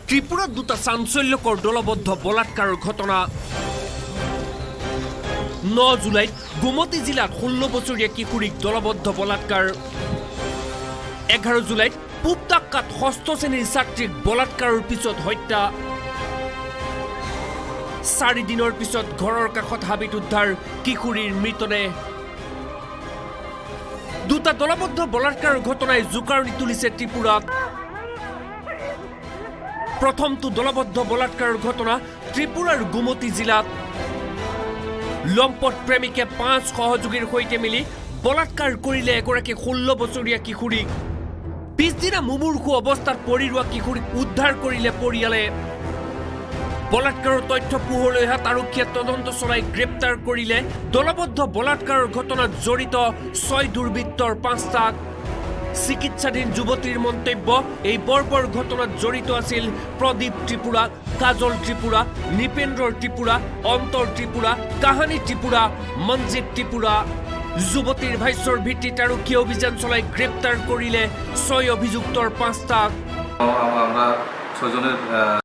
ত্ৰিপুৰাত দুটা চাঞ্চল্যকৰ দলবদ্ধ বলাৎকাৰৰ ঘটনা 9 জুলাইত গোমতী জিলাত 16 বছৰীয়া কিশোৰীক দলবদ্ধ বলাৎকাৰ 11 জুলাইত পূব টাক্কাত 6ষ্ঠ শ্ৰেণীৰ ছাত্ৰীক বলাৎকাৰৰ পিছত হত্যা 4 দিনৰ পিছত ঘৰৰ কাষত হাবিত উদ্ধাৰ কিশোৰীৰ মৃতদেহ দুটা দলবদ্ধ বলাৎকাৰৰ ঘটনাই জোকাৰণি তুলিছে ত্ৰিপুৰাত প্ৰথমটো দলবদ্ধ বলাৎকাৰৰ ঘটনা ত্ৰিপুৰাৰ গোমতী জিলাত লম্পট প্ৰেমিকে 5 সহযোগীৰ সৈতে মিলি বলাৎকাৰ কৰিলে এগৰাকী 16 বছৰীয়া কিশোৰীক পিছদিনা মুমূৰ্ষু অৱস্থাত পৰি ৰোৱা কিশোৰীক উদ্ধাৰ কৰিলে পৰিয়ালে বলাৎকাৰৰ তথ্য পোহৰলৈ অহাত আৰক্ষীয়ে তদন্ত চলাই গ্ৰেপ্তাৰ কৰিলে দলবদ্ধ বলাৎকাৰৰ ঘটনাত জড়িত 6 দুৰ্বৃত্তৰ 5টাক চিকিৎসাধীন যুৱতীৰ মন্তব্য এই বৰ্বৰ ঘটনাত জড়িত আছিল প্ৰদীপ ত্ৰিপুৰা কাজল ত্ৰিপুৰা নিপেন্দ্ৰৰ ত্ৰিপুৰা অন্তৰ ত্ৰিপুৰা কাহানী ত্ৰিপুৰা মঞ্জিত ত্ৰিপুৰা যুৱতীৰ ভাষ্যৰ ভিত্তিত আৰক্ষীয়ে অভিযান চলাই গ্ৰেপ্তাৰ কৰিলে 6 অভিযুক্তৰ 5টাক আমৰা 6 জনেৰ